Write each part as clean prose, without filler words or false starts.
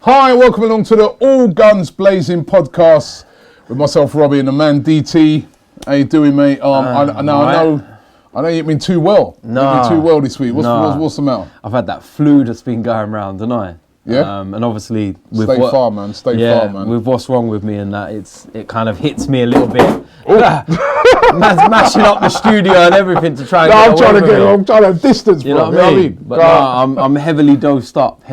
Hi, welcome along to the All Guns Blazing podcast with myself, Robbie, and the man DT. How you doing, mate? I know you ain't been too well. No, you ain't been too well this week. What's the matter? I've had that flu that's been going around, haven't I? Yeah. And obviously, with Stay far, man. with what's wrong with me and that, it kind of hits me a little bit. Man's mashing up the studio and everything to try and I'm trying to distance, you know what I mean? But no, I'm heavily dosed up.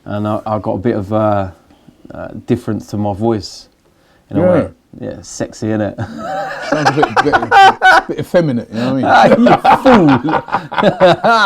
And I got a bit of difference to my voice in a way. Yeah, sexy, innit? Sounds a bit effeminate, you know what I mean? You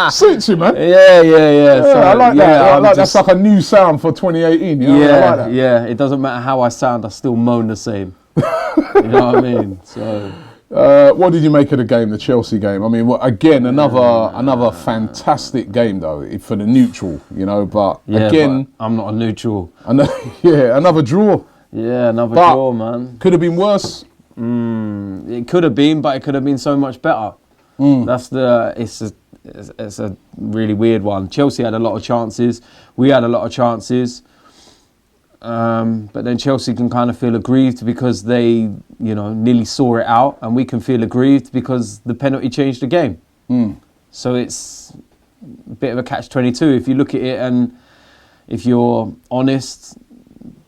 fool! Suits you, man. Yeah. So, I like that. That's like a new sound for 2018, you know? Yeah, I like that. Yeah. It doesn't matter how I sound, I still moan the same. You know what I mean? So. What did you make of the game, the Chelsea game? I mean, again, another fantastic game though for the neutral, you know. But again, but I'm not a neutral. Another draw. Yeah, another draw, man. Could have been worse. It could have been, but it could have been so much better. It's a really weird one. Chelsea had a lot of chances. We had a lot of chances. But then Chelsea can kind of feel aggrieved because they, nearly saw it out, and we can feel aggrieved because the penalty changed the game. So it's a bit of a catch-22 if you look at it, and if you're honest,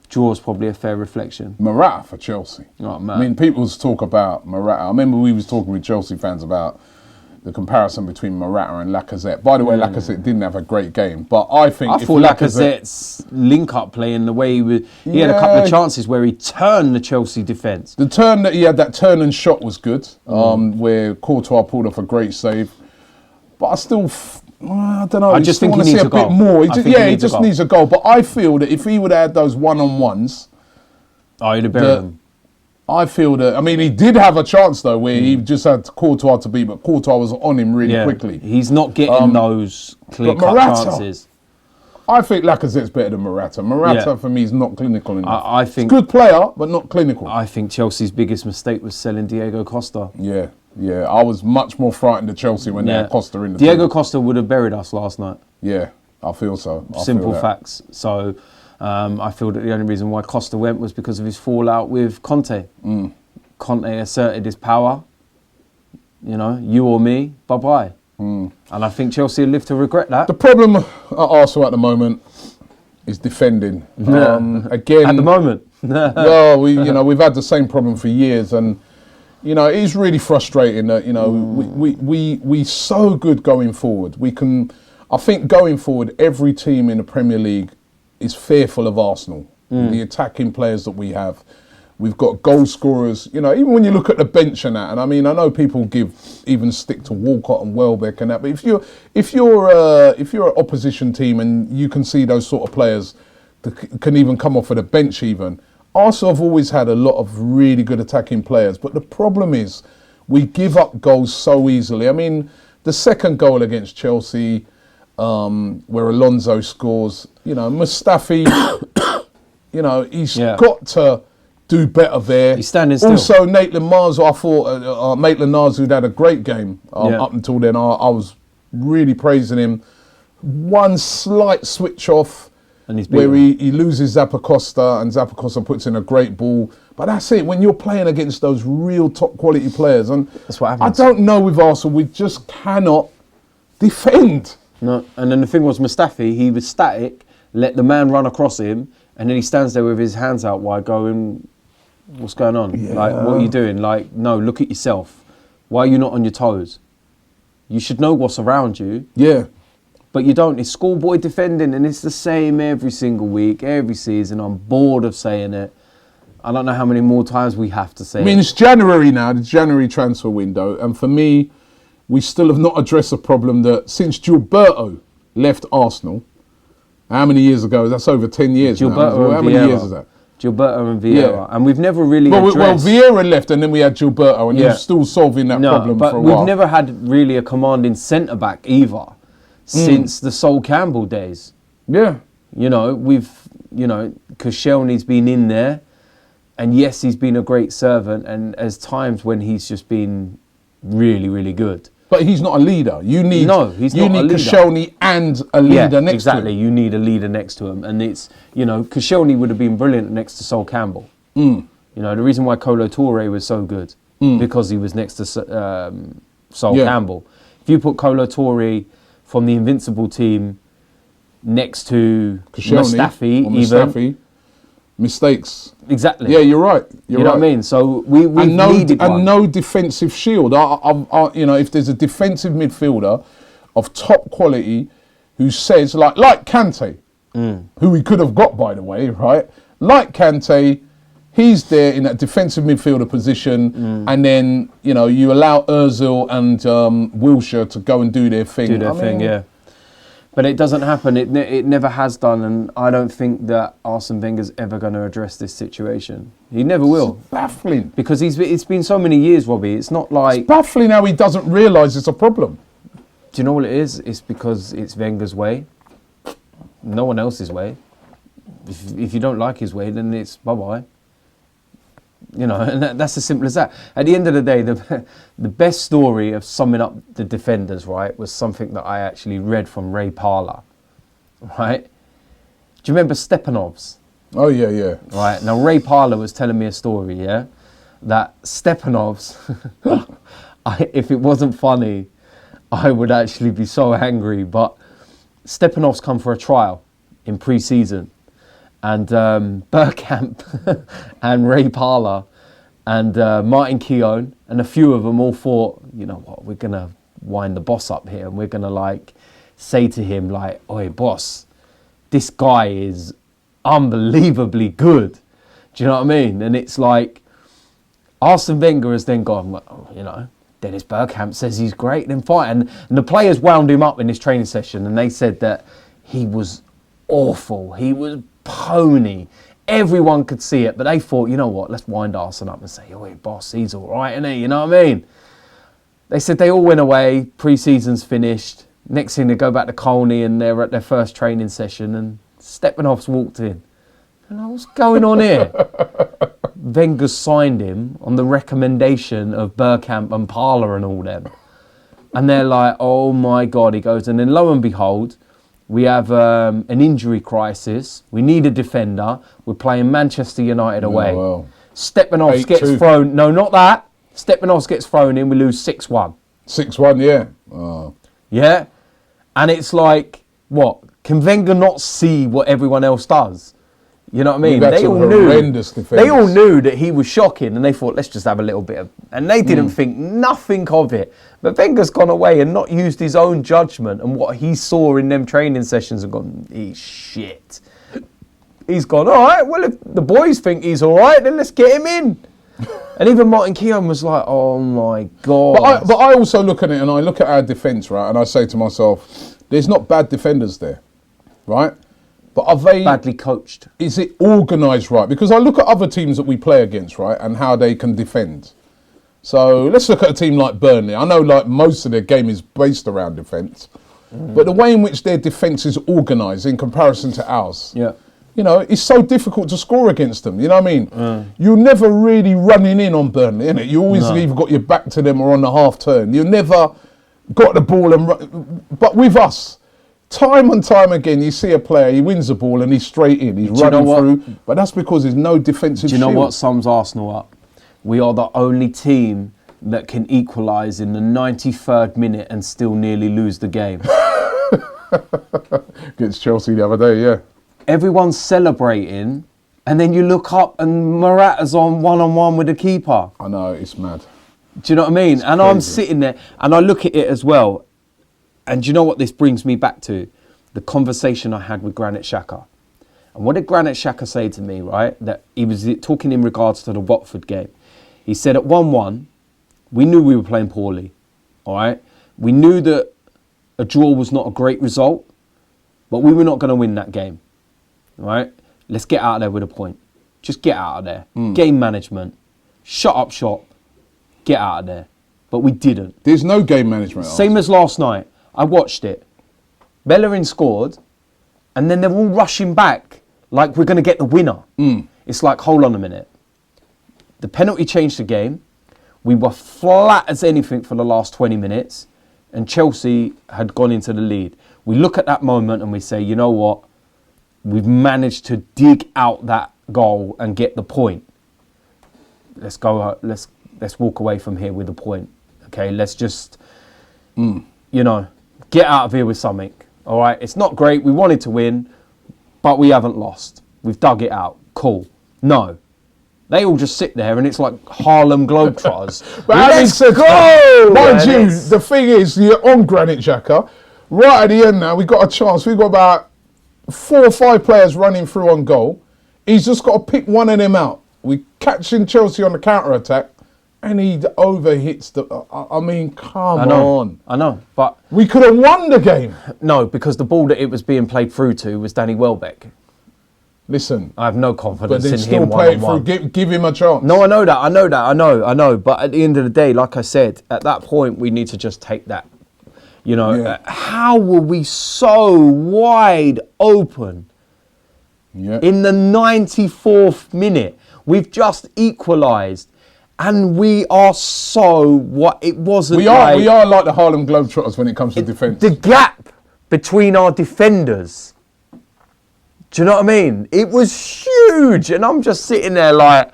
draw's probably a fair reflection. Morata for Chelsea. Oh, man. I mean, people talk about Morata. I remember we was talking with Chelsea fans about the comparison between Morata and Lacazette. By the way, Lacazette didn't have a great game, but I thought Lacazette's link-up play and the way he had a couple of chances where he turned the Chelsea defence. The turn that he had, that turn and shot was good, where Courtois pulled off a great save. But I still, I don't know. I just think he needs a goal. Bit more. He just needs a goal. But I feel that if he would have had those one-on-ones, he'd have buried them. I feel that, I mean, he did have a chance, though, where he just had Courtois to beat, but Courtois was on him really quickly. He's not getting those clear-cut chances. I think Lacazette's better than Morata. Morata, for me, is not clinical enough. I think he's a good player, but not clinical. I think Chelsea's biggest mistake was selling Diego Costa. Yeah. I was much more frightened of Chelsea when they had Costa in the team. Diego Costa would have buried us last night. Yeah, I feel so. Simple facts. So I feel that the only reason why Costa went was because of his fallout with Conte. Conte asserted his power. You or me, bye-bye. And I think Chelsea will live to regret that. The problem at Arsenal at the moment is defending. Again, at the moment. Well, we've had the same problem for years, and it is really frustrating that we so good going forward. I think going forward, every team in the Premier League is fearful of Arsenal. The attacking players that we have. We've got goal scorers, even when you look at the bench and that, and I mean, I know people even stick to Walcott and Welbeck and that, but if you're an opposition team and you can see those sort of players that can even come off of the bench even, Arsenal have always had a lot of really good attacking players, but the problem is we give up goals so easily. I mean, the second goal against Chelsea, where Alonso scores, Mustafi, he's got to do better there. He's standing still. Also, Maitland-Niles, I thought Maitland-Niles, who'd had a great game up until then, I was really praising him. One slight switch off where he loses Zappacosta, and Zappacosta puts in a great ball. But that's it. When you're playing against those real top quality players, and that's what happens. I don't know with Arsenal, we just cannot defend. No, and then the thing was Mustafi, he was static, let the man run across him, and then he stands there with his hands out wide going, what's going on? Yeah. Like, what are you doing? Like, no, look at yourself. Why are you not on your toes? You should know what's around you. Yeah. But you don't. It's schoolboy defending, and it's the same every single week, every season. I'm bored of saying it. I don't know how many more times we have to say it. I mean, it's January now, the January transfer window, and for me, we still have not addressed a problem that since Gilberto left Arsenal, how many years ago? That's over 10 years now. How many years is that? Gilberto and Vieira, and we've never really addressed... Well, Vieira left, and then we had Gilberto, and you're still solving that problem for a while. But we've never had really a commanding centre-back either, since the Sol Campbell days. Yeah. Koscielny's been in there, and yes, he's been a great servant, and there's times when he's just been really, really good. But he's not a leader. You need he's not a leader. Koscielny and a leader next exactly. to him. You need a leader next to him. And it's, Koscielny would have been brilliant next to Sol Campbell. The reason why Kolo Touré was so good, because he was next to Sol Campbell. If you put Kolo Touré from the Invincible team next to Mustafi, mistakes. Exactly. Yeah, you're right. You know what I mean? So we needed one. And no defensive shield. If there's a defensive midfielder of top quality who says, like Kante, who we could have got, by the way, right? Like Kante, he's there in that defensive midfielder position, and then, you allow Ozil and Wilshere to go and do their thing. Yeah. But it doesn't happen. It never has done, and I don't think that Arsene Wenger's ever going to address this situation. He never will. It's baffling. Because it's been so many years, Robbie. It's not like... It's baffling how he doesn't realise it's a problem. Do you know what it is? It's because it's Wenger's way. No one else's way. If you don't like his way, then it's bye-bye. And that's as simple as that. At the end of the day, the best story of summing up the defenders, right, was something that I actually read from Ray Parlour, right? Do you remember Stepanovs? Oh, yeah. Right, now Ray Parlour was telling me a story, yeah, that Stepanovs, if it wasn't funny, I would actually be so angry, but Stepanovs come for a trial in pre-season. And Bergkamp and Ray Parlour and Martin Keown and a few of them all thought, you know what, we're going to wind the boss up here and we're going to say to him oi boss, this guy is unbelievably good. Do you know what I mean? And it's like Arsene Wenger has then gone, Dennis Bergkamp says he's great, then fine. And the players wound him up in this training session and they said that he was awful. He was pony. Everyone could see it, but they thought, you know what, let's wind Arsene up and say, boss, he's all right, isn't he? You know what I mean? They said they all went away, pre-season's finished. Next thing, they go back to Colney and they're at their first training session and Stepanovs walked in. And what's going on here? Wenger signed him on the recommendation of Bergkamp and Parlour and all them. And they're like, oh my God, he goes. And then lo and behold, we have an injury crisis. We need a defender. We're playing Manchester United away. Well. Stepanovs gets thrown. No, not that. Stepanovs gets thrown in. We lose 6-1. 6-1, yeah. Oh. Yeah? And it's like, what? Can Wenger not see what everyone else does? You know what I mean? They all knew that he was shocking and they thought, let's just have a little bit of... And they didn't think nothing of it. But Wenger's gone away and not used his own judgment and what he saw in them training sessions and gone, he's shit. He's gone, all right, well, if the boys think he's all right, then let's get him in. And even Martin Keown was like, oh my God. But I also look at it and I look at our defence, right, and I say to myself, there's not bad defenders there, right? But are they... badly coached. Is it organised right? Because I look at other teams that we play against, right, and how they can defend. So let's look at a team like Burnley. I know most of their game is based around defence. But the way in which their defence is organised in comparison to ours, it's so difficult to score against them. You know what I mean? You're never really running in on Burnley, innit? You always either got your back to them or on the half turn. You never got the ball and run. But with us, time and time again, you see a player, he wins the ball and he's straight in. He's running through. But that's because there's no defensive shield. Do you know shield. what sums Arsenal up? We are the only team that can equalise in the 93rd minute and still nearly lose the game. Against Chelsea the other day, yeah. Everyone's celebrating, and then you look up and Morata's on one-on-one with the keeper. I know, it's mad. Do you know what I mean? It's and crazy. I'm sitting there, and I look at it as well. And do you know what this brings me back to? The conversation I had with Granit Xhaka. And what did Granit Xhaka say to me, right? That he was talking in regards to the Watford game. He said at 1-1, we knew we were playing poorly, all right? We knew that a draw was not a great result, but we were not going to win that game, all right? Let's get out of there with a point. Just get out of there. Game management. Shut up shop. Get out of there. But we didn't. There's no game management. Same as last night. I watched it. Bellerin scored, and then they're all rushing back like we're going to get the winner. It's like, hold on a minute. The penalty changed the game. We were flat as anything for the last 20 minutes. and Chelsea had gone into the lead. We look at that moment and we say, you know what? We've managed to dig out that goal and get the point. Let's go. Let's walk away from here with a point. Okay, let's just, get out of here with something. All right, it's not great. We wanted to win, but we haven't lost. We've dug it out. Cool. No. They all just sit there and it's like Harlem Globetrotters. But Let's go! Mind you, the thing is, you're on Granit Xhaka. Right at the end now, we got a chance. We've got about 4 or 5 players running through on goal. He's just got to pick one of them out. We catching Chelsea on the counter-attack and he overhits the... I mean, come on. I know, but... We could have won the game. No, because the ball that it was being played through to was Danny Welbeck. Listen, I have no confidence in him still play it one-on-one. through. Give him a chance. No, I know that. I know. But at the end of the day, like I said, at that point, we need to just take that. How were we so wide open in the 94th minute? We've just equalised, and we are it wasn't. We are like the Harlem Globetrotters when it comes to defence. The gap between our defenders. Do you know what I mean? It was huge, and I'm just sitting there like,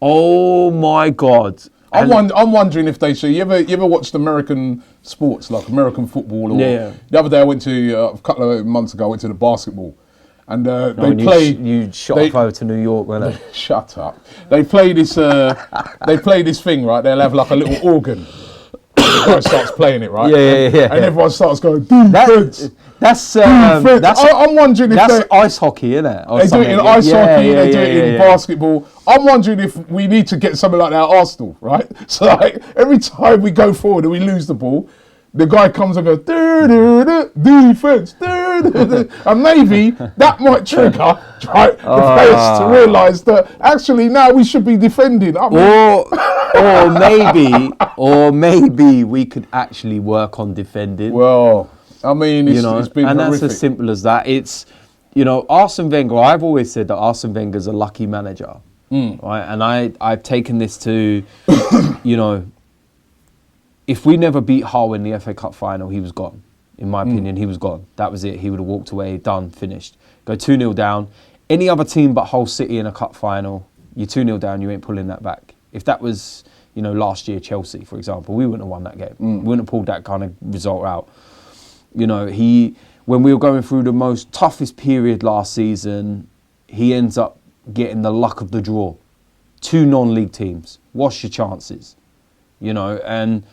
oh my God. I'm wondering if they should. You ever watched American sports, like American football? Or the other day I went to, a couple of months ago, I went to the basketball. And they played. You shot off over to New York, weren't it? Shut up. They play this. They play this thing, right? They'll have like a little organ. The guy starts playing it, right? Yeah. And everyone starts going, defense. That's I'm wondering if that's ice hockey, isn't it? They do it in ice hockey, they do it in basketball. I'm wondering if we need to get something like that at Arsenal, right? So like every time we go forward and we lose the ball, the guy comes and goes, defense, and maybe that might trigger the players to realise that actually now we should be defending. Or maybe we could actually work on defending. Well, I mean, it's been and horrific. that's as simple as that. It's, Arsene Wenger. I've always said that Arsene Wenger's a lucky manager, right? And I've taken this to, if we never beat Hull in the FA Cup final, he was gone. In my opinion, he was gone. That was it. He would have walked away, done, finished. Go 2-0 down. Any other team but Hull City in a cup final, you're 2-0 down, you ain't pulling that back. If that was, last year Chelsea, for example, we wouldn't have won that game. We wouldn't have pulled that kind of result out. When we were going through the most toughest period last season, he ends up getting the luck of the draw. 2 non-league teams. What's your chances? And...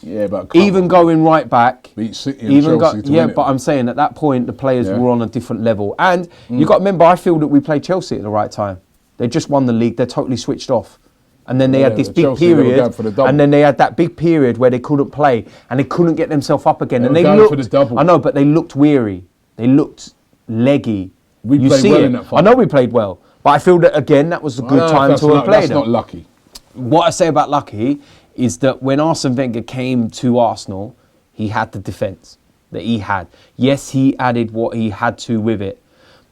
Yeah, but even going right back, beat City and Chelsea to win it. But I'm saying at that point the players were on a different level, and you got to remember, I feel that we played Chelsea at the right time. They just won the league; they're totally switched off, and then they had this big period, and then they had that big period where they couldn't play and they couldn't get themselves up again, and they looked. For the double. I know, but they looked weary. They looked leggy. We played well in that fight. I know we played well, but I feel that again that was a good time to have played. That's not lucky. What I say about lucky is that when Arsene Wenger came to Arsenal, he had the defence that he had. Yes, he added what he had to with it,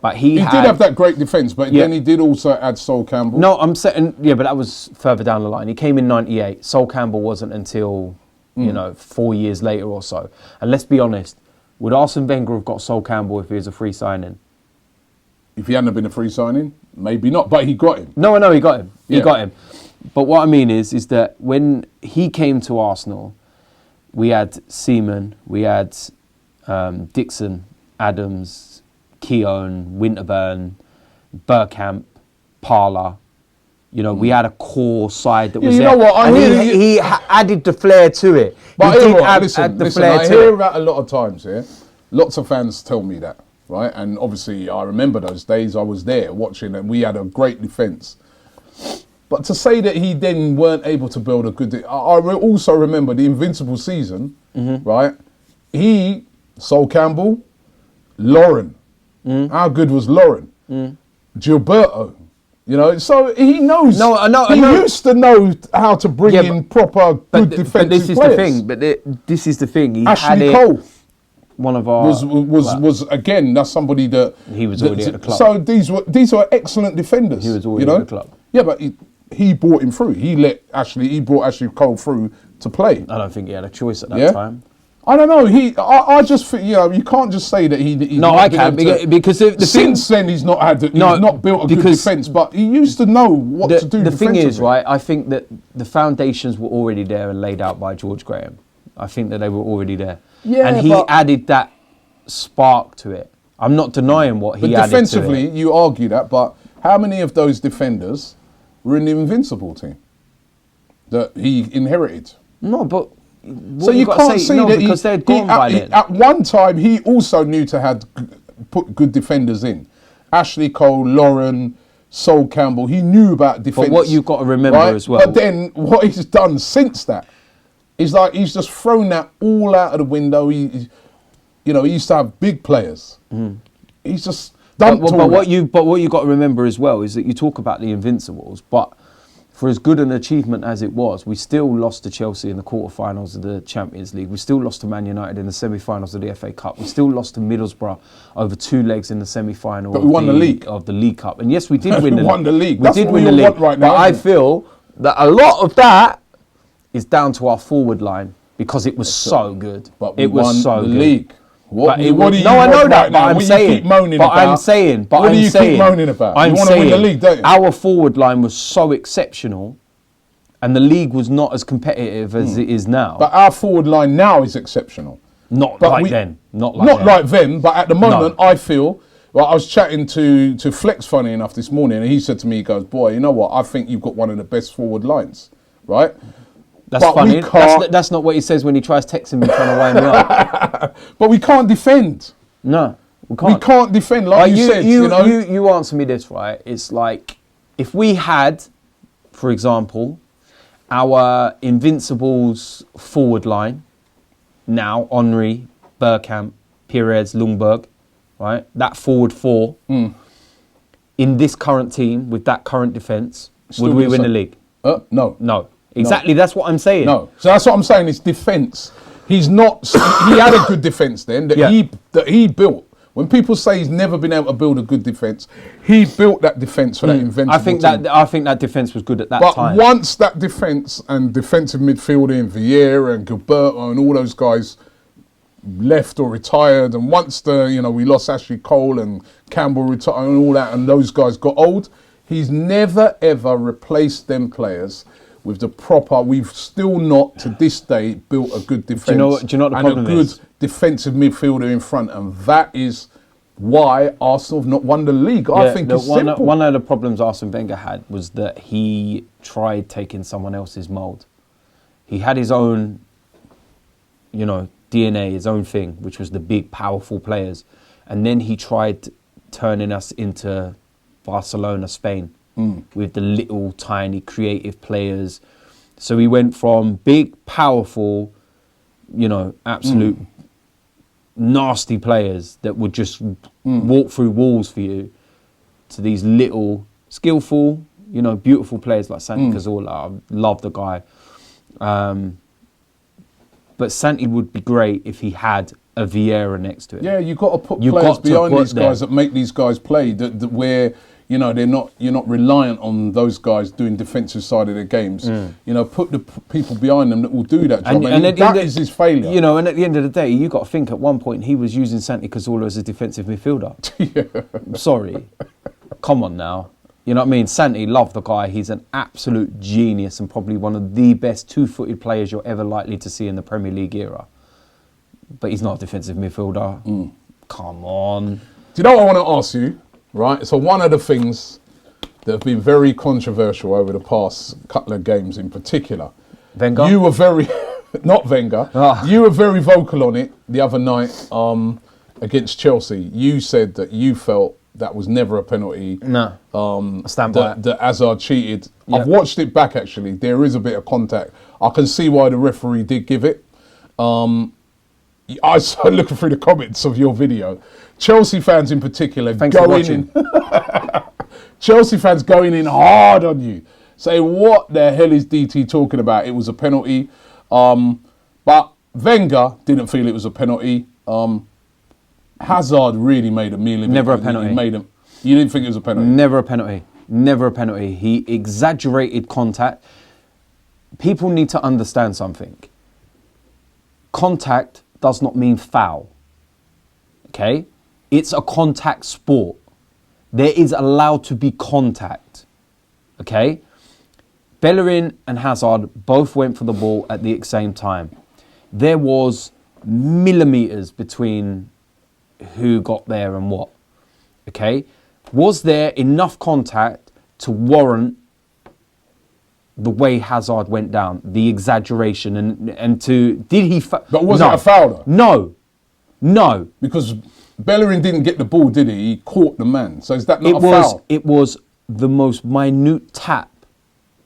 but he did have that great defence, but then he did also add Sol Campbell. No, I'm saying, but that was further down the line. He came in '98. Sol Campbell wasn't until, 4 years later or so. And let's be honest, would Arsene Wenger have got Sol Campbell if he was a free signing? If he hadn't been a free signing, maybe not, but he got him. No, I know he got him. He got him. But what I mean is that when he came to Arsenal, we had Seaman, we had Dixon, Adams, Keown, Winterburn, Bergkamp, Parler. We had a core side that was there. He added the flair to it. But listen, I hear that a lot of times, Lots of fans tell me that, right? And obviously I remember those days, I was there watching and we had a great defence. But to say that he then weren't able to build a good... I also remember the Invincible season, right? Sol Campbell, Lauren. How good was Lauren? Gilberto. So he knows... He used to know how to bring in proper good defensive players. But this is the thing. This is the thing. He Ashley Cole. One of our... Was again, that's somebody that... He was already at the club. So these were excellent defenders. He was already at the club. Yeah, but he brought him through. He brought Ashley Cole through to play. I don't think he had a choice at that time. I don't know. I just think, you can't just say that he's No, not I been can't able to- because the since then he's not had. He's not built a good defence, but he used to know what to do. The thing is, defensively. right? I think that the foundations were already there and laid out by George Graham. I think that they were already there, and he added that spark to it. I'm not denying what he added defensively, to it. you argue that, but how many of those defenders were in the Invincible team that he inherited? No, but So you can't see that because they're gone by then. At one time, he also knew to put good defenders in. Ashley Cole, Lauren, Sol Campbell. He knew about defence. But what you've got to remember as well. But then what he's done since that is like he's just thrown that all out of the window. He used to have big players. He's just dumped all but that. what you got to remember as well is that you talk about the Invincibles, but for as good an achievement as it was, we still lost to Chelsea in the quarterfinals of the Champions League. We still lost to Man United in the semi-finals of the FA Cup. We still lost to Middlesbrough over 2 legs in the semi-final But we won the league. Of the League Cup. And yes, we did win the league. We won the league. We That's did what win we the all league. want right now, But I isn't it? feel that a lot of that is down to our forward line because it was so good. But we it was won so the good. league. What do you no, I want know that, right but now? I'm What saying. you keep moaning but about? I'm saying. But What I'm do you saying, keep moaning about? I'm You want to win the saying league, don't you? Our forward line was so exceptional, and the league was not as competitive as it is now. But our forward line now is exceptional. Not But like we- then. Not Not then. like then, but at the moment, No. I feel. Well, I was chatting to Flex, funny enough, this morning, and he said to me, he goes, "Boy, you know what? I think you've got one of the best forward lines, right?" That's but we funny. can't- That's not what he says when he tries texting me trying to wind me up. But we can't defend. No, we can't. We can't defend, like you said. You answer me this, right? It's like if we had, for example, our Invincibles forward line now, Henry, Bergkamp, Perez, Lundberg, right? That forward four in this current team with that current defence, Still would we be win the some- league? No. No. Exactly, that's what I'm saying. No. So that's what I'm saying. It's defence. He's not. He had a good defence then that he built. When people say he's never been able to build a good defence, he built that defence for that invincible I think team. that defence was good at that But time. once that defence and defensive midfielder in Vieira and Gilberto and all those guys left or retired, and once we lost Ashley Cole and Campbell retired and all that, and those guys got old, he's never ever replaced them players with the proper. We've still not to this day built a good defence. Do you know what the and problem a good is? defensive midfielder in front, and that is why Arsenal have not won the league. I think it's simple. One of the problems Arsene Wenger had was that he tried taking someone else's mould. He had his own, DNA, his own thing, which was the big, powerful players. And then he tried turning us into Barcelona, Spain, with the little, tiny, creative players. So he went from big, powerful, absolute nasty players that would just walk through walls for you to these little, skillful, beautiful players like Santi Cazorla. I love the guy. But Santi would be great if he had a Vieira next to him. Yeah, you've got to put players behind these guys that make these guys play. That where you're not reliant on those guys doing defensive side of their games. Put the people behind them that will do that job. And that is his failure. And at the end of the day, you got to think at one point he was using Santi Cazorla as a defensive midfielder. I'm sorry, come on now. You know what I mean? Santi, love the guy. He's an absolute genius and probably one of the best two-footed players you're ever likely to see in the Premier League era. But he's not a defensive midfielder. Come on. Do you know what I want to ask you? Right. So one of the things that have been very controversial over the past couple of games in particular. Wenger? You were very, not Wenger, you were very vocal on it the other night against Chelsea. You said that you felt that was never a penalty. No. I stand by it. That Hazard cheated. Yeah. I've watched it back actually. There is a bit of contact. I can see why the referee did give it. I started looking through the comments of your video. Chelsea fans in particular Chelsea fans going in hard on you, saying, what the hell is DT talking about? It was a penalty. But Wenger didn't feel it was a penalty. Hazard really made a meal of it. Never a penalty. You didn't think it was a penalty? Never a penalty. Never a penalty. He exaggerated contact. People need to understand something. Contact does not mean foul. Okay? It's a contact sport. There is allowed to be contact. Okay? Bellerin and Hazard both went for the ball at the same time. There was millimetres between who got there and what. Okay? Was there enough contact to warrant the way Hazard went down, the exaggeration, and to did he? But was it a foul though? No. Because Bellerin didn't get the ball, did he? He caught the man. So is that not a foul? It was the most minute tap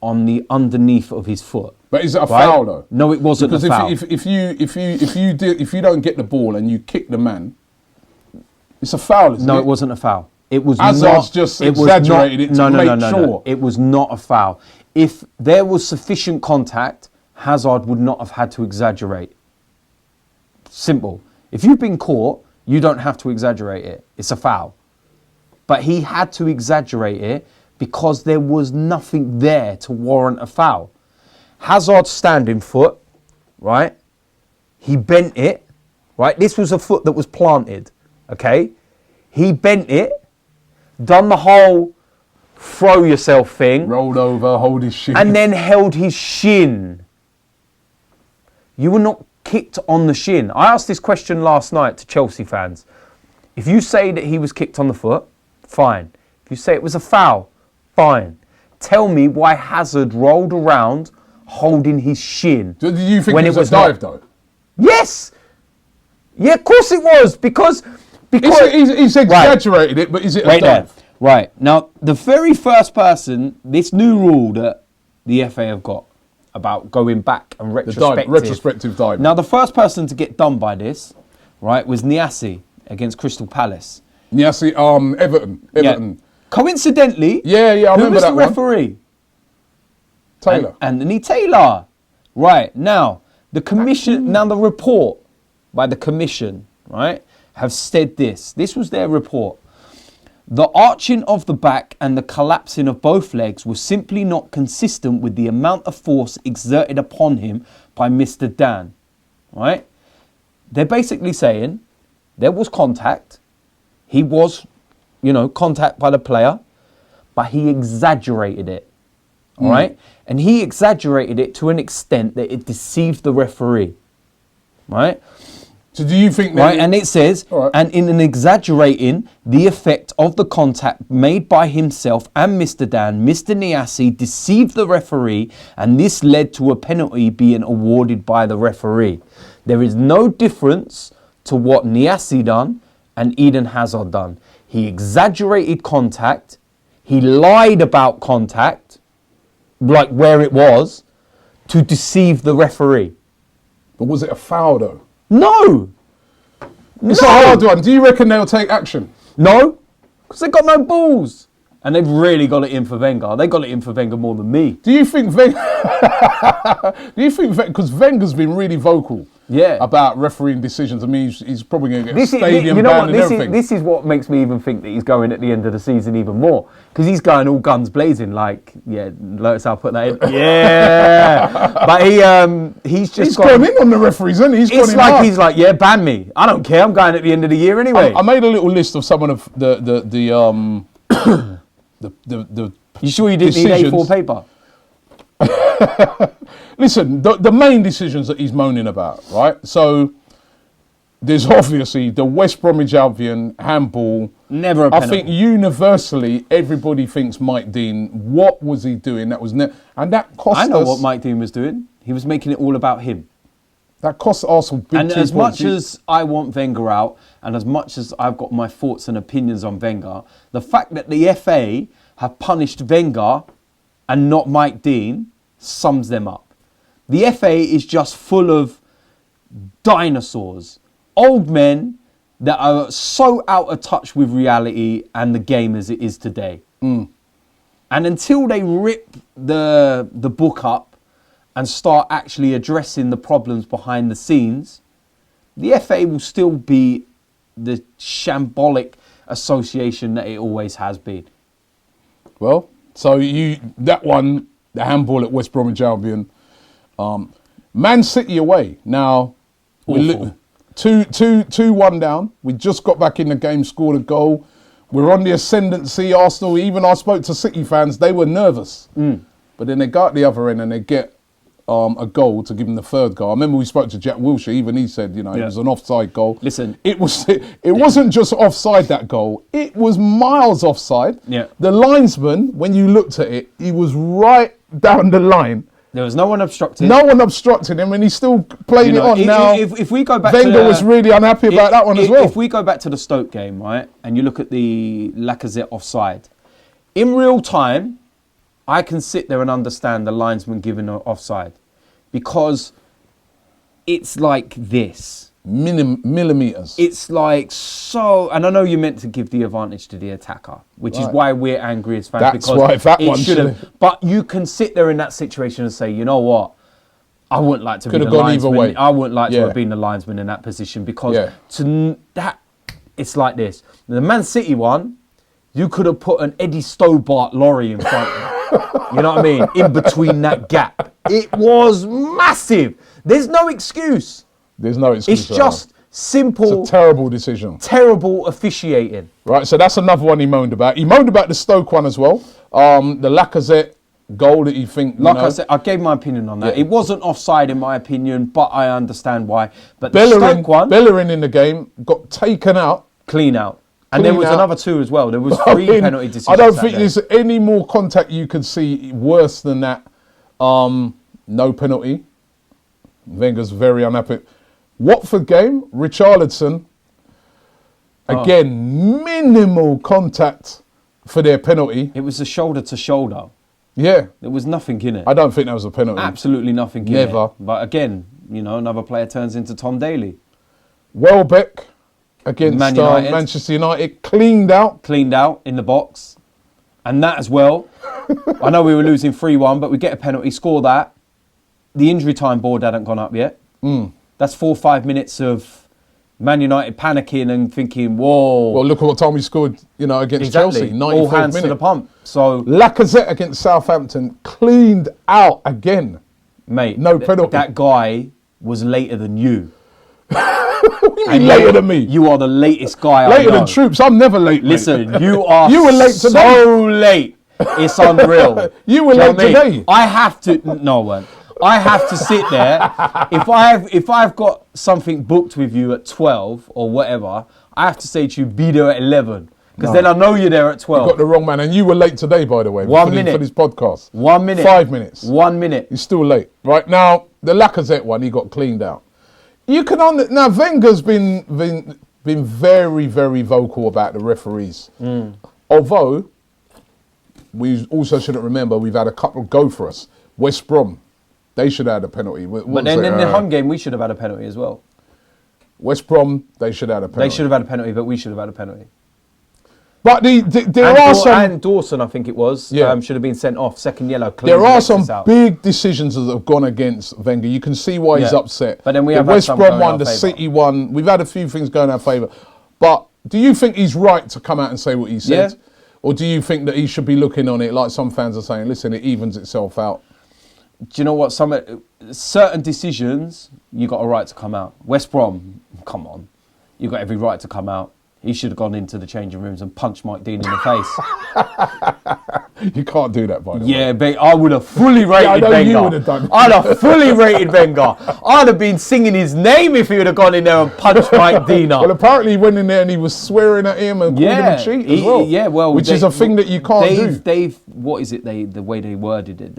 on the underneath of his foot. But is it a foul though? No, it wasn't a foul. Because if you don't get the ball and you kick the man, it's a foul, isn't it? No, it wasn't a foul. It was Hazard's just exaggerated it to make sure. No. It was not a foul. If there was sufficient contact, Hazard would not have had to exaggerate. Simple. If you've been caught, you don't have to exaggerate it. It's a foul. But he had to exaggerate it because there was nothing there to warrant a foul. Hazard's standing foot, right? He bent it, right? This was a foot that was planted, okay? He bent it, done the whole throw yourself thing. Rolled over, hold his shin. And then held his shin. You were not kicked on the shin. I asked this question last night to Chelsea fans. If you say that he was kicked on the foot, fine. If you say it was a foul, fine. Tell me why Hazard rolled around holding his shin. Did you think it was a dive though? Yes. Yeah, of course it was. Because he's exaggerated it, but is it a dive? There. Right. Now, the very first person, this new rule that the FA have got about going back and retrospective dive. Now, the first person to get done by this, right, was Niassi against Crystal Palace. Niassi, Everton. Yeah. Coincidentally, I remember that one. Who was the referee? Taylor. Anthony Taylor. Right. Now, the commission, the report by the commission, right, have said this. This was their report. The arching of the back and the collapsing of both legs was simply not consistent with the amount of force exerted upon him by Mr. Dan. Right? They're basically saying there was contact. He was, contact by the player, but he exaggerated it. All right? And he exaggerated it to an extent that it deceived the referee. Right? So do you think that... Right, and it says, and in an exaggerating the effect of the contact made by himself and Mr. Dan, Mr. Niassi deceived the referee, and this led to a penalty being awarded by the referee. There is no difference to what Niassi done and Eden Hazard done. He exaggerated contact, he lied about contact, like where it was, to deceive the referee. But was it a foul though? No. It's a hard one. Do you reckon they'll take action? No, because they've got no balls. And they've really got it in for Wenger. They got it in for Wenger more than me. Do you think because Wenger's been really vocal about refereeing decisions. I mean, he's probably going to get a stadium ban and everything. This is what makes me even think that he's going at the end of the season even more. Because he's going all guns blazing like, notice I'll put that in. Yeah. But he's gone in on the referees, hasn't he? He's like, ban me. I don't care. I'm going at the end of the year anyway. I made a little list of some of the you sure you didn't need A4 paper? Listen, the main decisions that he's moaning about, right? So there's obviously the West Bromwich Albion handball. Never a penalty. I think universally everybody thinks Mike Dean. What was he doing? That was and that cost us. I know what Mike Dean was doing. He was making it all about him. That cost Arsenal big. And as much as I want Wenger out, and as much as I've got my thoughts and opinions on Wenger, the fact that the FA have punished Wenger and not Mike Dean sums them up. The FA is just full of dinosaurs, old men that are so out of touch with reality and the game as it is today. And until they rip the book up and start actually addressing the problems behind the scenes, the FA will still be the shambolic association that it always has been. Well, so that one, the handball at West Bromwich Albion, Man City away. Now, 2-1 down. We just got back in the game, scored a goal. We're on the ascendancy. Arsenal, even I spoke to City fans, they were nervous. But then they go at the other end and they get a goal to give them the third goal. I remember we spoke to Jack Wilshere, even he said, it was an offside goal. Listen. It wasn't just offside, that goal. It was miles offside. Yeah. The linesman, when you looked at it, he was right down the line. There was no one obstructing. No one obstructed him, and he still played it on. Now, if we go back Wenger was really unhappy about that one as well. If we go back to the Stoke game, right, and you look at the Lacazette offside, in real time, I can sit there and understand the linesman giving an offside, because it's like this. Millimeters. It's like so, and I know you meant to give the advantage to the attacker, which is why we're angry as fans. That's because why that it one should have. But you can sit there in that situation and say, you know what, I wouldn't like to be the linesman. I wouldn't like to have been the linesman in that position, because it's like this. The Man City one, you could have put an Eddie Stobart lorry in front of it. You know what I mean? In between that gap. It was massive. There's no excuse. There's no excuse. It's just simple. It's a terrible decision. Terrible officiating. Right, so that's another one he moaned about. He moaned about the Stoke one as well. The Lacazette goal that you think, I said, I gave my opinion on that. It wasn't offside in my opinion, but I understand why. But the Bellerin, Stoke one, Bellerin in the game got taken out. Clean out. And there was another two as well. There was three penalty decisions. I don't think there's any more contact you could see worse than that. No penalty. Wenger's very unhappy. Watford game, Richarlison, again, minimal contact for their penalty. It was a shoulder to shoulder. Yeah. There was nothing in it. I don't think that was a penalty. Absolutely nothing in it. Never. But again, another player turns into Tom Daly. Welbeck against Manchester United, cleaned out. Cleaned out in the box. And that as well. I know we were losing 3-1, but we get a penalty, score that. The injury time board hadn't gone up yet. That's 4 or 5 minutes of Man United panicking and thinking, whoa. Well, look at what time we scored, against Chelsea. 94th All hands minute. to the pump. So Lacazette against Southampton, cleaned out again. Mate, no penalty. That guy was later than you. What do you mean later than me? You are the latest guy I know. Later than Troops. I'm never late. Listen, you are you were late so today. late. It's unreal. You were late today. I have to. No one. I have to sit there. If I've got something booked with you at 12 or whatever, I have to say to you, be there at 11. Because then I know you're there at 12. You got the wrong man. And you were late today, by the way. 1 minute. For this podcast. 1 minute. 5 minutes. 1 minute. You're still late. Right now, the Lacazette one, he got cleaned out. You can now Wenger's been very, very vocal about the referees. Although we also shouldn't remember we've had a couple go for us. West Brom, they should have had a penalty. But then in the home game, we should have had a penalty as well. West Brom, they should have had a penalty. They should have had a penalty, but we should have had a penalty. But there are some... And Dawson, I think it was, should have been sent off. Second yellow. There are some big decisions that have gone against Wenger. You can see why he's upset. But then we have the West Brom one, the City one. We've had a few things going in our favour. But do you think he's right to come out and say what he said? Yeah. Or do you think that he should be looking on it like some fans are saying, listen, it evens itself out? Do you know what? Certain decisions, you got a right to come out. West Brom, come on. You got every right to come out. He should have gone into the changing rooms and punched Mike Dean in the face. You can't do that, by the way. Yeah, but I would have fully rated Wenger. You would have done. I'd have fully rated Wenger. I'd have been singing his name if he would have gone in there and punched Mike Dean up. Well, apparently he went in there and he was swearing at him and called him a cheat as well. Yeah, well, which is a thing that you can't do. What is it? The way they worded it,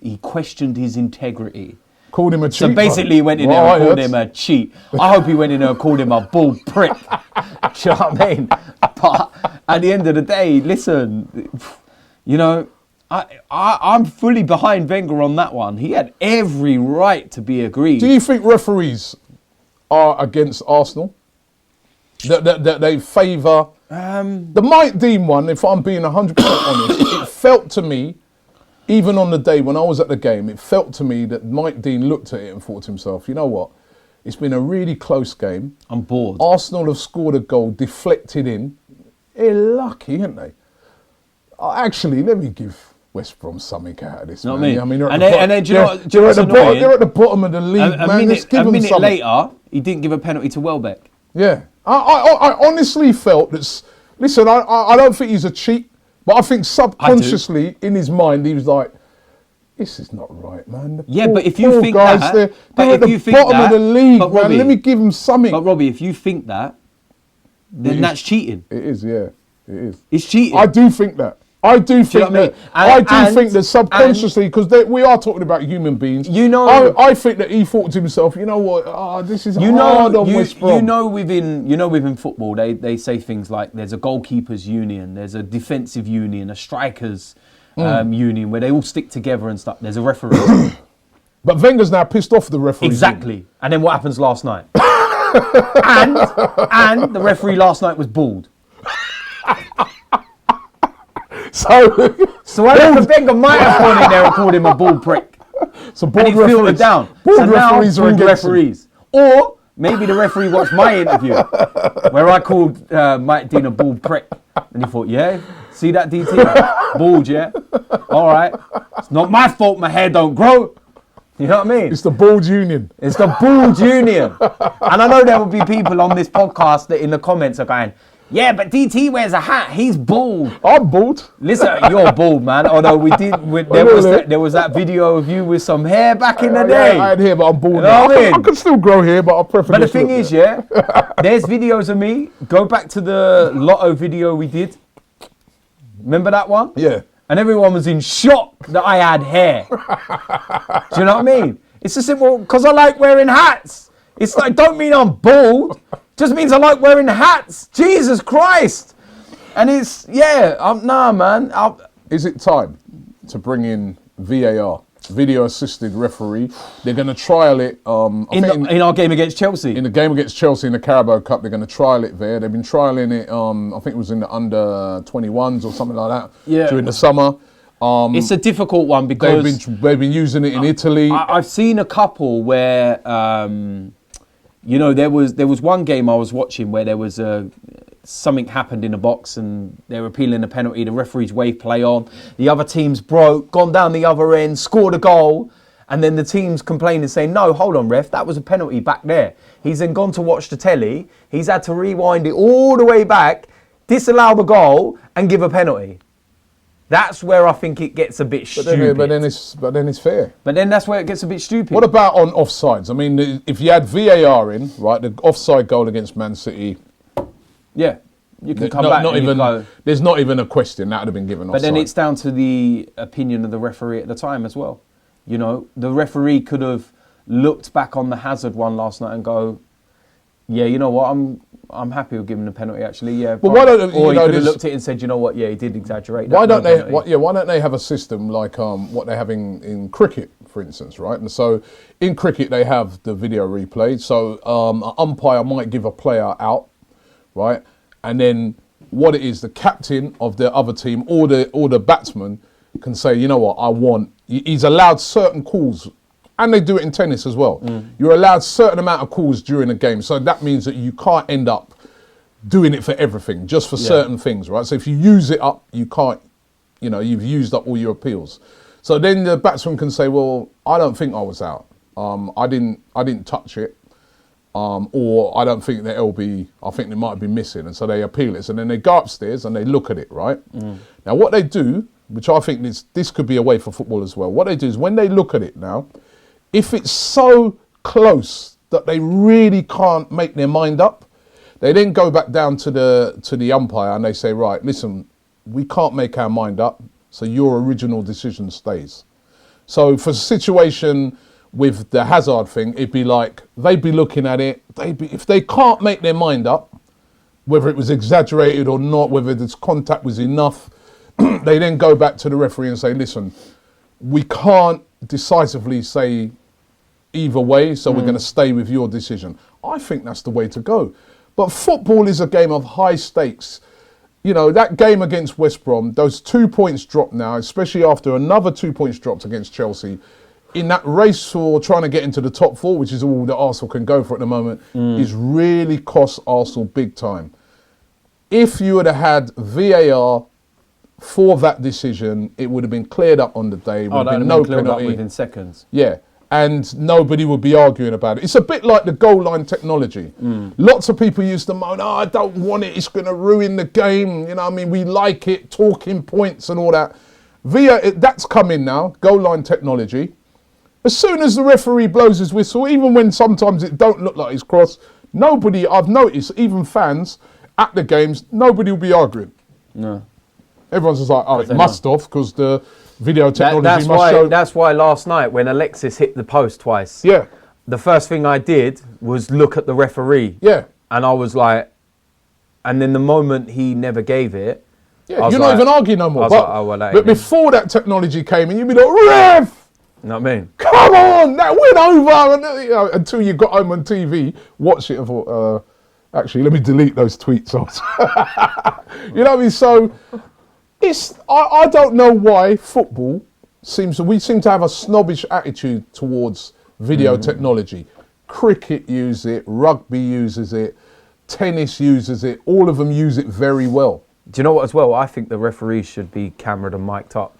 he questioned his integrity. Called him a cheat. So basically he went in there and called him a cheat. I hope he went in there and called him a bull prick. Do you know what I mean? But at the end of the day, listen, I'm fully behind Wenger on that one. He had every right to be aggrieved. Do you think referees are against Arsenal? That they favour... the Mike Dean one, if I'm being 100% honest, it felt to me, even on the day when I was at the game, it felt to me that Mike Dean looked at it and thought to himself, you know what? It's been a really close game. I'm bored. Arsenal have scored a goal, deflected in. They're lucky, aren't they? Actually, let me give West Brom something out of this, man. I mean, they're they're at the bottom of the league, man. A minute later, he didn't give a penalty to Welbeck. Yeah. I honestly felt that, listen, I don't think he's a cheat, but I think subconsciously in his mind he was like, this is not right, man. But if you think guys, that, they're at the bottom of the league, man. Robbie, let me give them something. But Robbie, if you think that, then that's cheating. It is, yeah. It is. It's cheating. I do think that. I do think that. I do think that subconsciously, because we are talking about human beings. You know, I think that he thought to himself, you know what? This is hard on West Brom. You know, within football, they say things like there's a goalkeepers union, there's a defensive union, a strikers union, where they all stick together and stuff. There's a referee. But Wenger's now pissed off the referee. Exactly. And then what happens last night? and the referee last night was bald. So I reckon Wenger might have gone in there and called him a bald prick. So bald and he filtered down. Bald referees are against referees. Or maybe the referee watched my interview where I called Mike Dean a bald prick. And he thought, yeah, see that DT? Bald, yeah? All right. It's not my fault my hair don't grow. You know what I mean? It's the bald union. It's the bald union. And I know there will be people on this podcast that in the comments are going, yeah, but DT wears a hat. He's bald. I'm bald. Listen, you're bald, man. Although there was that video of you with some hair back in the day. I had hair, but I'm bald. You know what I mean? I can still grow hair, but I prefer. But the thing is, yeah, there's videos of me. Go back to the Lotto video we did. Remember that one? Yeah. And everyone was in shock that I had hair. Do you know what I mean? It's a simple, because I like wearing hats. It's like, don't mean I'm bald. Just means I like wearing hats. Jesus Christ. And it's, nah, man. Is it time to bring in VAR, video assisted referee? They're going to trial it. In our game against Chelsea. In the game against Chelsea in the Carabao Cup, they're going to trial it there. They've been trialing it, I think it was in the under 21s or something like that during the summer. It's a difficult one because they've been using it in Italy. I've seen a couple where, there was one game I was watching where there was something happened in the box and they were appealing a penalty. The referee's wave play on. The other team's gone down the other end, scored a goal. And then the team's complaining, saying, no, hold on, ref, that was a penalty back there. He's then gone to watch the telly. He's had to rewind it all the way back, disallow the goal and give a penalty. That's where I think it gets a bit stupid. But then it's fair. But then that's where it gets a bit stupid. What about on offsides? I mean, if you had VAR in, right, the offside goal against Man City. Yeah, you can come back. There's not even a question that would have been given offside. But then it's down to the opinion of the referee at the time as well. You know, the referee could have looked back on the Hazard one last night and go, yeah, you know what, I'm happy with giving the penalty actually. Yeah, but why don't or he could have looked at it and said, you know what, yeah, he did exaggerate. Why don't they have a system like what they have in cricket, for instance, right? And so in cricket they have the video replay. So an umpire might give a player out, right? And then what it is, the captain of the other team or the batsman can say, you know what, he's allowed certain calls. And they do it in tennis as well. You're allowed a certain amount of calls during a game. So that means that you can't end up doing it for everything, just for certain things, right? So if you use it up, you can't, you've used up all your appeals. So then the batsman can say, well, I don't think I was out. I didn't touch it. Or I don't think the LB, I think they might have been missing. And so they appeal it. So then they go upstairs and they look at it, right? Now what they do, which I think this could be a way for football as well. What they do is when they look at it now, if it's so close that they really can't make their mind up, they then go back down to the umpire and they say, right, listen, we can't make our mind up, so your original decision stays. So for a situation with the Hazard thing, it'd be like, they'd be looking at it, if they can't make their mind up, whether it was exaggerated or not, whether this contact was enough, they then go back to the referee and say, listen, we can't decisively say either way, so we're going to stay with your decision. I think that's the way to go. But football is a game of high stakes. You know, that game against West Brom, those 2 points dropped now, especially after another 2 points dropped against Chelsea, in that race for trying to get into the top four, which is all that Arsenal can go for at the moment, is really cost Arsenal big time. If you would have had VAR for that decision, it would have been cleared up on the day. That would have been cleared up within seconds. Yeah. and nobody would be arguing about it. It's a bit like the goal line technology. Lots of people used to moan, I don't want it, it's going to ruin the game. You know what I mean? We like it, talking points and all that. That's coming now, goal line technology. As soon as the referee blows his whistle, even when sometimes it don't look like he's crossed, nobody, I've noticed, even fans at the games, nobody will be arguing. No. Everyone's just like, it must have, because the video technology show. That's why last night when Alexis hit the post twice, the first thing I did was look at the referee. Yeah. And I was like, and then the moment he never gave it, you're not even arguing no more. But before that technology came in, you'd be like, ref! You know what I mean? Come on, that went over. And, until you got home on TV, watch it and thought, actually, let me delete those tweets. You know what I mean? So, I don't know why football we seem to have a snobbish attitude towards video technology. Cricket uses it, rugby uses it, tennis uses it. All of them use it very well. Do you know what as well? I think the referees should be camered and mic'd up.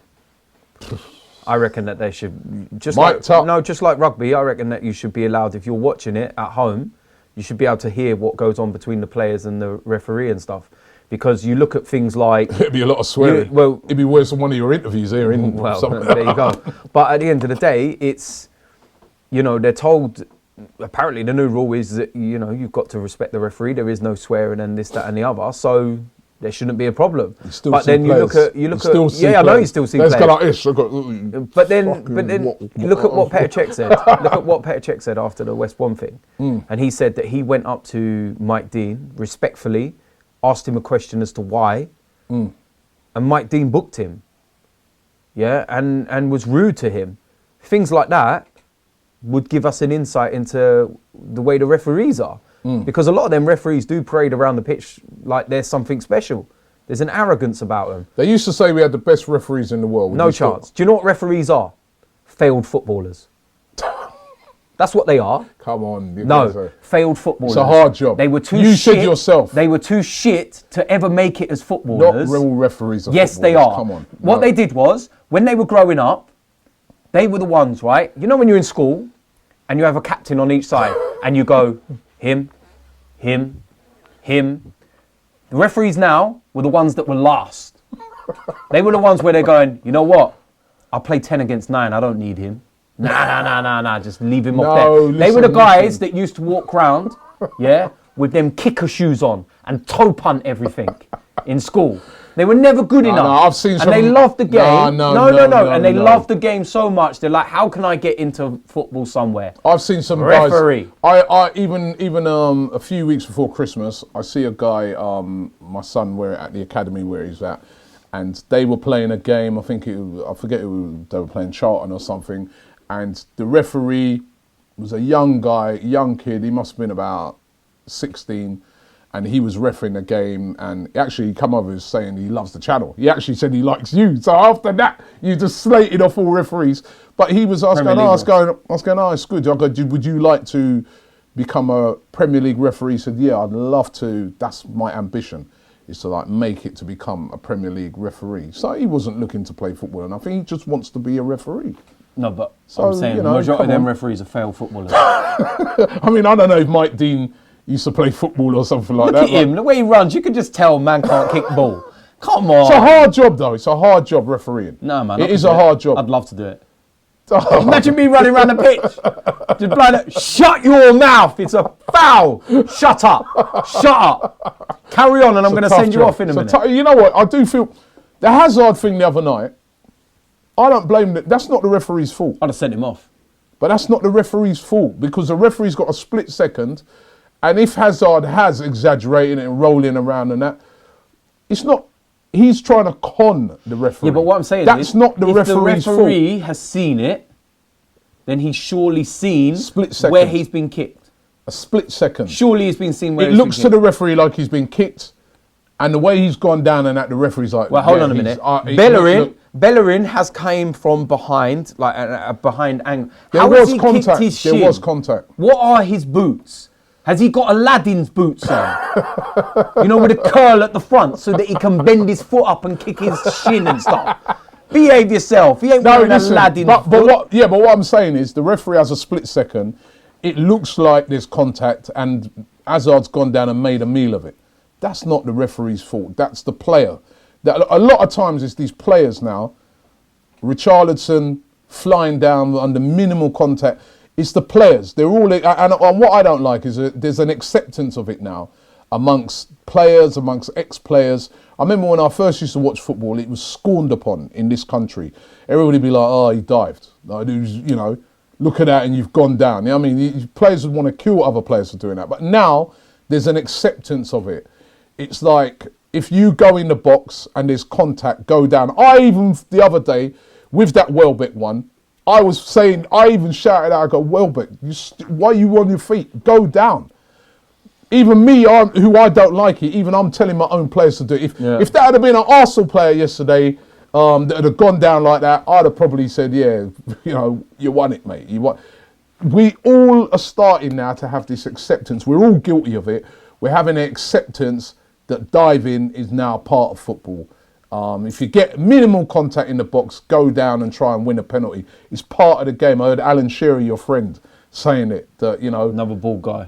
I reckon that they should, just like rugby, I reckon that you should be allowed, if you're watching it at home, you should be able to hear what goes on between the players and the referee and stuff. Because you look at things like... It'd be a lot of swearing. It'd be worse than one of your interviews here. There you go. But at the end of the day, it's, they're told, apparently the new rule is that, you've got to respect the referee. There is no swearing and this, that and the other. So... there shouldn't be a problem. But then you look at I know you still see players. But then look at what Petr Cech said. Look at what Petr Cech said after the West Brom thing. And he said that he went up to Mike Dean respectfully, asked him a question as to why, and Mike Dean booked him. Yeah, and was rude to him. Things like that would give us an insight into the way the referees are. Because a lot of them referees do parade around the pitch like there's something special. There's an arrogance about them. They used to say we had the best referees in the world. No chance. Do you know what referees are? Failed footballers. That's what they are. Come on. Failed footballers. It's a hard job. They were too shit. You said yourself. They were too shit to ever make it as footballers. Not real referees of Yes, they are. Come on. What they did was, when they were growing up, they were the ones, right? You know when you're in school and you have a captain on each side and you go... him. The referees now were the ones that were last. They were the ones where they're going, you know what? I'll play 10 against 9. I don't need him. Nah. Just leave him off there. They were the guys that used to walk round, with them kicker shoes on and toe punt everything in school. They were never good enough. No, I've seen and they loved the game. And they loved the game so much. They're like, how can I get into football somewhere? I've seen some referee. Guys. I even a few weeks before Christmas, I see a guy, my son, at the academy where he's at, and they were playing a game. I forget who they were playing, Charlton or something, and the referee was a young kid. He must have been about 16. And he was refereeing the game, and actually he come over saying he loves the channel. He actually said he likes you. So after that, you just slated off all referees. But he was asking, it's good. I go, would you like to become a Premier League referee? He said, yeah, I'd love to. That's my ambition, is to make it to become a Premier League referee. So he wasn't looking to play football, and I think he just wants to be a referee. No, but I'm saying the majority of them referees are failed footballers. I mean, I don't know if Mike Dean used to play football or something like that. Look at him, the way he runs, you can just tell man can't kick ball. Come on. It's a hard job though, it's a hard job refereeing. No man. It is a hard job. I'd love to do it. Imagine me running around the pitch. Just blinded. Shut your mouth, it's a foul. Shut up. Carry on and I'm going to send you off in a minute. You know what, I do feel, the Hazard thing the other night, I don't blame that. That's not the referee's fault. I'd have sent him off. But that's not the referee's fault, because the referee's got a split second. And if Hazard has exaggerated and rolling around and that, it's not. He's trying to con the referee. Yeah, but what I'm saying that's is, not the referee's fault. If the referee has seen it, then he's surely seen where he's been kicked. A split second. Surely he's been seen where it looks to the referee like he's been kicked, and the way he's gone down and that, the referee's like. Well, hold on a minute. Bellerin has came from behind, like a behind angle. There was contact. What are his boots? Has he got Aladdin's boots on? With a curl at the front so that he can bend his foot up and kick his shin and stuff. Behave yourself. He ain't wearing a lad in but what I'm saying is the referee has a split second. It looks like there's contact and Hazard's gone down and made a meal of it. That's not the referee's fault. That's the player. A lot of times it's these players now, Richarlison flying down under minimal contact. It's the players. They're all, and what I don't like is there's an acceptance of it now amongst players, amongst ex-players. I remember when I first used to watch football, it was scorned upon in this country. Everybody would be like, oh, he dived. Like, you know, look at that and you've gone down. You know what I mean? Players would want to kill other players for doing that. But now there's an acceptance of it. It's like, if you go in the box and there's contact, go down. I even, the other day, with that Welbeck one, I was saying, I even shouted out, I go, Welbeck, why are you on your feet? Go down. Even me, who I don't like it, even I'm telling my own players to do it. If that had been an Arsenal player yesterday that had gone down like that, I'd have probably said, yeah, you know, you won it, mate. We all are starting now to have this acceptance. We're all guilty of it. We're having an acceptance that diving is now part of football. If you get minimal contact in the box, go down and try and win a penalty. It's part of the game. I heard Alan Shearer, your friend, saying it, that, you know... Another ball guy.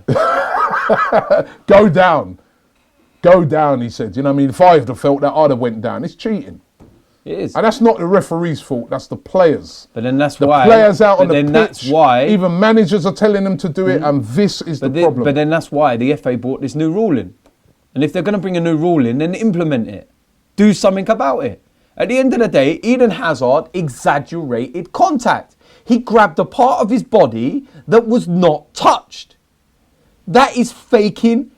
Go down. Go down, he said. You know what I mean? If I had felt that, I'd have went down. It's cheating. It is. And that's not the referee's fault. That's the players. But then that's the why... The players out on the pitch. That's why... Even managers are telling them to do it, and this is the problem. But then that's why the FA brought this new rule in. And if they're going to bring a new rule in, then implement it. Do something about it. At the end of the day, Eden Hazard exaggerated contact. He grabbed a part of his body that was not touched. That is faking.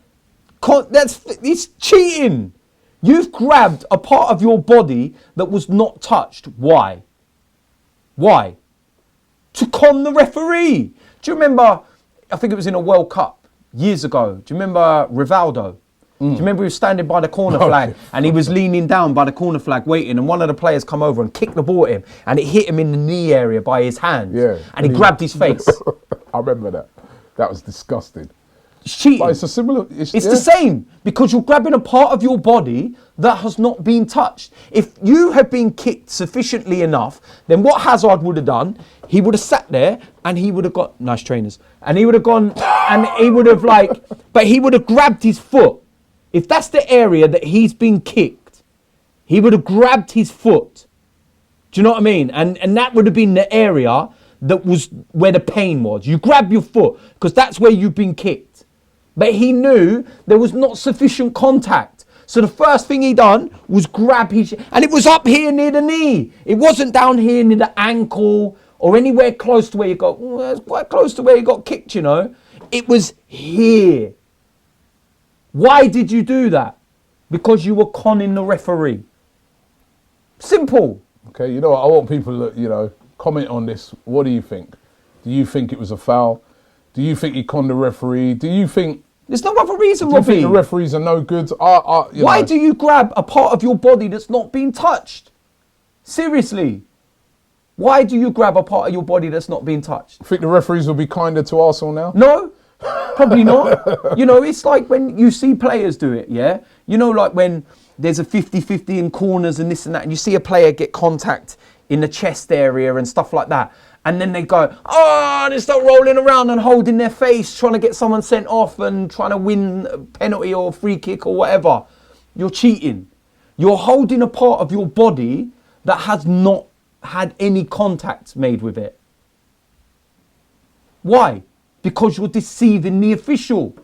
It's cheating. You've grabbed a part of your body that was not touched. Why? Why? To con the referee. Do you remember, I think it was in a World Cup years ago. Do you remember Rivaldo? Do you remember he was standing by the corner flag and he was leaning down by the corner flag waiting, and one of the players come over and kicked the ball at him and it hit him in the knee area by his hand. Yeah. And he grabbed his face. I remember that. That was disgusting. It's cheating. But it's a similar... It's the same, because you're grabbing a part of your body that has not been touched. If you had been kicked sufficiently enough, then what Hazard would have done, he would have sat there and he would have got... Nice trainers. And he would have gone and he would have but he would have grabbed his foot. If that's the area that he's been kicked, he would have grabbed his foot. Do you know what I mean? And that would have been the area that was where the pain was. You grab your foot because that's where you've been kicked. But he knew there was not sufficient contact. So the first thing he done was grab his... And it was up here near the knee. It wasn't down here near the ankle or anywhere close to where you got... Well, that's quite close to where you got kicked, you know. It was here. Why did you do that? Because you were conning the referee. Simple. Okay, you know what? I want people to, you know, comment on this. What do you think? Do you think it was a foul? Do you think he conned the referee? Do you think... There's no other reason, Robbie. Do you Robbie. think the referees are no good? Why do you grab a part of your body that's not been touched? Seriously. Why do you grab a part of your body that's not been touched? Think the referees will be kinder to Arsenal now? No. Probably not. You know, it's like when you see players do it, yeah? You know, like when there's a 50-50 in corners and this and that, and you see a player get contact in the chest area and stuff like that, and then they go, oh, and they start rolling around and holding their face, trying to get someone sent off and trying to win a penalty or a free kick or whatever. You're cheating. You're holding a part of your body that has not had any contact made with it. Why? Because you're deceiving the official.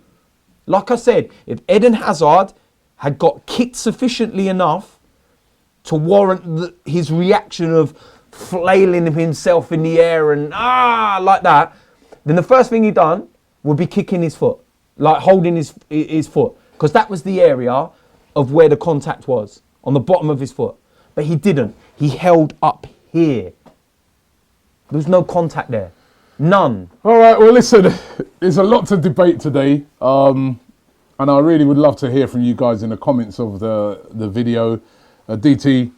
Like I said, if Eden Hazard had got kicked sufficiently enough to warrant his reaction of flailing himself in the air and like that, then the first thing he done would be kicking his foot, like holding his foot, because that was the area of where the contact was, on the bottom of his foot. But he didn't. He held up here. There was no contact there. None. All right, well, listen, there's a lot to debate today. And I really would love to hear from you guys in the comments of the video. DT,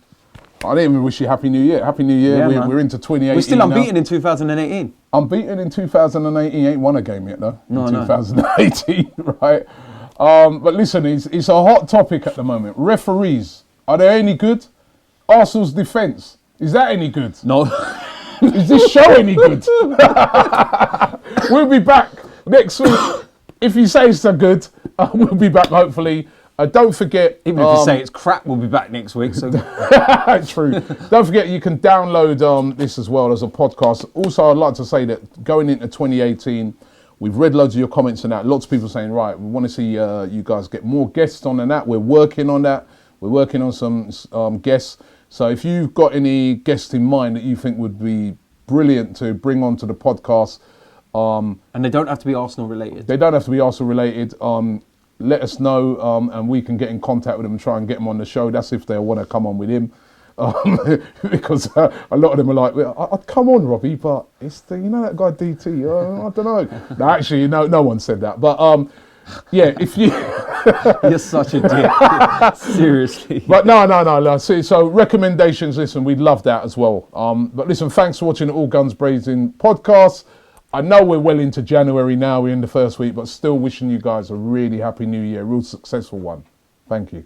I didn't even wish you Happy New Year. Happy New Year. Yeah, we're into 2018. We're still unbeaten now. In 2018. Unbeaten in 2018. Ain't won a game yet, though. No, in 2018, right? But listen, it's a hot topic at the moment. Referees, are they any good? Arsenal's defence. Is that any good? No. Is this show any good? We'll be back next week. If you say it's so good, we'll be back hopefully. Don't forget... Even if you say it's crap, we'll be back next week. So True. Don't forget you can download this as well as a podcast. Also, I'd like to say that going into 2018, we've read loads of your comments and that. Lots of people saying, right, we want to see you guys get more guests on and that. We're working on that. We're working on some guests. So if you've got any guests in mind that you think would be brilliant to bring onto the podcast... and they don't have to be Arsenal related. They don't have to be Arsenal related. Let us know and we can get in contact with them and try and get them on the show. That's if they want to come on with him. Because a lot of them are like, I'd come on, Robbie, but it's the, you know that guy DT, I don't know. No, actually, no one said that. But yeah, if you... You're such a dick. Seriously. But no. So recommendations, listen, we'd love that as well. But listen, thanks for watching the All Guns Blazing podcast. I know we're well into January now, we're in the first week, but still wishing you guys a really happy new year, a real successful one. Thank you.